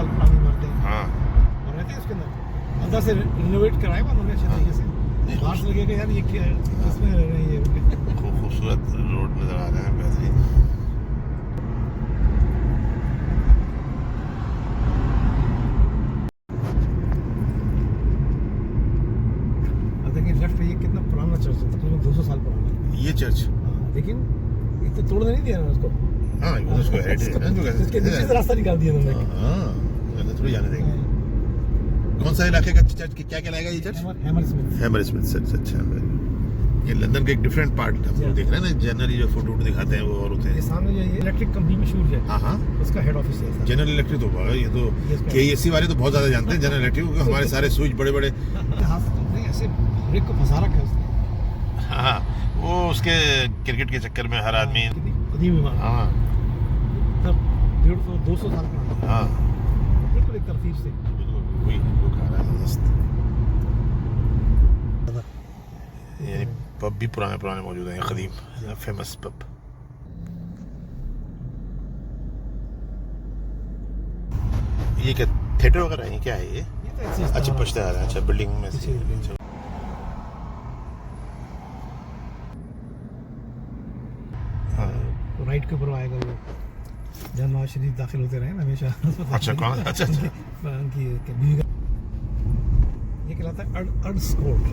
साल पुरानी इमारतें हाँ और रहते हैं उसके अंदर। अंदर से रिनोवेट कराया हुआ उन्होंने अच्छे तरीके से। बाहर से लगेगा यार ये क्या इसमें रह रहे हैं ये। खूबसूरत रोड नजर आ रहे हैं, बेहतरीन। अब देखिए लेफ्ट पे ये कितना पुराना चर्च है, तकरीबन 200 साल पुराना। ये चर्च, हाँ, लेकिन ये तो तोड़ने नहीं दिया ना उसको। हाँ उसको हेरिटेज इसके नीचे से रास्ता निकाल दिया उन्होंने। हाँ ऐसा थोड़ी जाने देंगे। कौन सा इलाके का चर्च, क्या कहलाएगा ये चर्च? हैमरस्मिथ। Hammersmith church. अच्छा, ये लंदन का एक डिफरेंट पार्ट हम लोग देख रहे हैं ना, जनरली जो फोटो दिखाते हैं वो और होते ये हैं। सामने जो ये इलेक्ट्रिक कंपनी मशहूर है, हाँ हाँ, उसका हेड ऑफिस है। जनरल इलेक्ट्रिक तो ये तो KEC वाले तो बहुत ज्यादा जानते हैं जनरल इलेक्ट्रिक को। हमारे सारे स्विच बड़े बड़े हाथ नहीं ऐसे ब्रेक को फंसा रखा है उसने। हाँ, वो उसके क्रिकेट के चक्कर में हर आदमी। कितनी कदीम इमारत, हाँ तब 150-200 साल पुराना। हाँ, बिल्कुल एक तरतीब से। वही लोग आ रहा है जबरदस्त। यानी पब भी पुराने मौजूद हैं, कदीम फेमस पब। ये क्या थिएटर वगैरह है, क्या है ये? ये तो ऐसे अच्छा पछता आ रहा है। अच्छा, बिल्डिंग में से। अच्छा। हाँ राइट के ऊपर आएगा वो जहाँ नवाज शरीफ दाखिल होते रहे ना हमेशा। अच्छा कौन? अच्छा उनकी बीवी का ये कहलाता है अर्ड्स कोर्ट।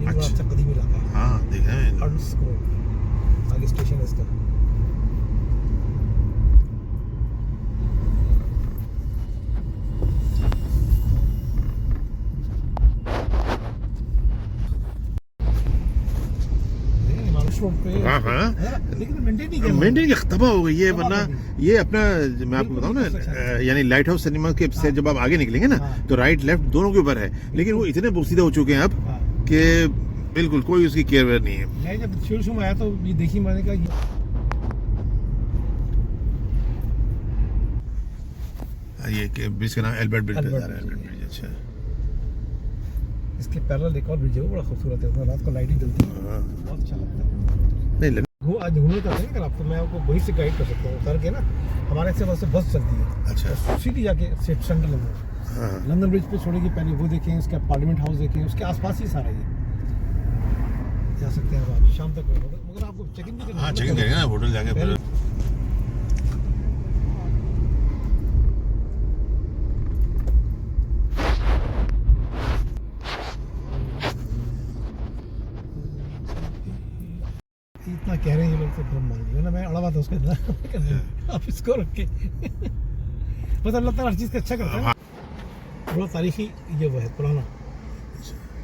ये बड़ा अच्छा कदीम इलाका है। हाँ देखा है। अर्ड्स कोर्ट आगे स्टेशन है इसका। रोड पे हाँ हाँ, लेकिन मेंटेन नहीं किया। मेंटेन की तबाह हो गई है। तबाह वरना हो गई। ये अपना, मैं आपको बताऊं ना, यानी लाइट हाउस सिनेमा के से जब आप आगे निकलेंगे ना, तो राइट लेफ्ट दोनों के ऊपर है, लेकिन वो इतने बुरसीदा हो चुके हैं अब कि बिल्कुल कोई उसकी केयर वेयर नहीं है। मैं जब शुरू में आया तो ये देखी मैंने कहा ये ब्रिज का नाम एल्बर्ट ब्रिज बता रहा है। Albert bridge. अच्छा, इसके पैरेलल एक और ब्रिज है, वो बड़ा खूबसूरत है, उसमें रात को लाइटिंग जलती है, बहुत अच्छा लगता है। नहीं आज घूमने का नहीं, अगर आपको मैं आपको वहीं से गाइड कर सकता हूँ उतर के ना। हमारे से वहाँ से बस चलती है। अच्छा, सीधी जाके सेंट्रल लंदन, लंदन ब्रिज पे छोड़ेगी, पहले वो देखें, उसका पार्लियामेंट हाउस देखें, उसके आसपास ही सारा ये जा सकते हैं आप शाम तक। मगर आपको चेक इन भी करना है। हाँ चेक इन करेंगे ना होटल जाके फिर। इतना कह रहे हैं ये लोग तो फिर मान लिया ना। मैं अड़ा बात है उसका आप इसको रख के बस अल्लाह ताला हर चीज़ का अच्छा करता है। बड़ा तारीखी ये वो है पुराना,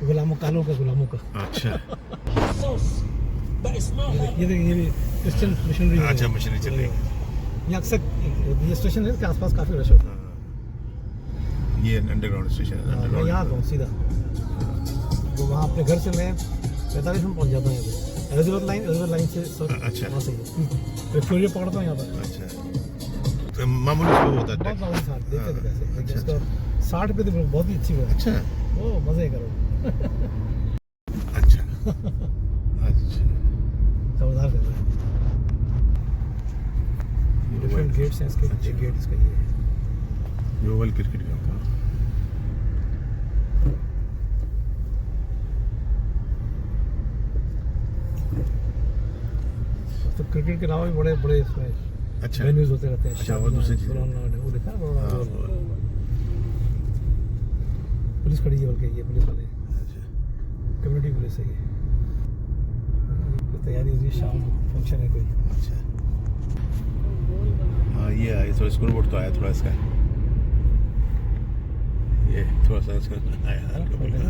गुलामों कालों का गुलामों का। अच्छा, ये देखिए ये क्रिश्चियन मिशनरी। अच्छा मशीनरी चल रही है। ये अक्सर ये स्टेशन है, इसके आसपास काफ़ी रश होता है। ये अंडरग्राउंड स्टेशन है। मैं यहाँ आता हूँ सीधा, तो वहाँ अपने घर से मैं 45 में पहुँच जाता हूँ। यहाँ पे एलिजाबेथ लाइन से अच्छा, वहाँ से विक्टोरिया पकड़ता हूँ यहाँ पर। अच्छा, तो मामूली स्लो होता है। बहुत मामूली साथ देखते थे कैसे, लेकिन इसका 60 पे तो बहुत ही अच्छी बात। अच्छा, ओ मज़े करो। अच्छा अच्छा, समझदार कर रहा है। डिफरेंट गेट्स हैं इसके। अच्छा गेट इसका ये है। ओवल क्रिकेट ग्राउंड का। तो क्रिकेट के अलावा भी बड़े बड़े इसमें अच्छा वेन्यूज होते रहते हैं। अच्छा, वो दूसरी चीज़ है। वो देखा पुलिस खड़ी है, बल्कि ये पुलिस वाले कम्युनिटी पुलिस है। ये तैयारी हो रही है, शाम फंक्शन है कोई। अच्छा, हाँ ये आया थोड़ा स्कूल बोर्ड तो आया थोड़ा इसका, ये थोड़ा सा इसका आया हल्का फुल्का।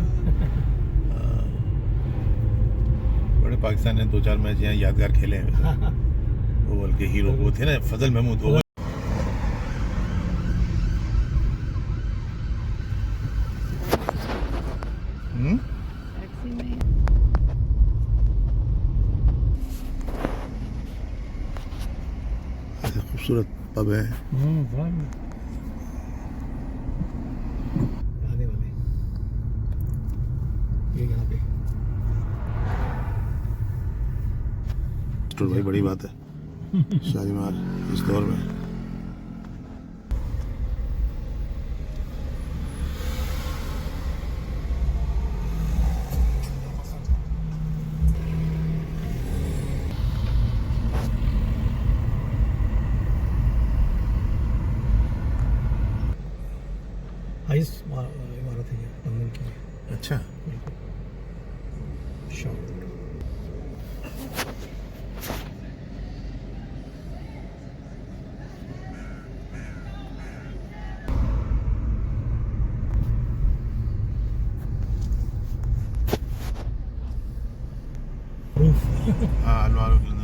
बड़े पाकिस्तान ने 2-4 मैच यहाँ यादगार खेले हैं। ओवल के हीरो वो थे ना फजल महमूद। ओवल खूबसूरत पब है। आने वाले ये यहाँ पे स्टोर भाई बड़ी बात है शालीमार इस दौर में। हाईएस्ट इमारत है ये लंदन की। अच्छा शॉट रूफ हाँ अलवारों के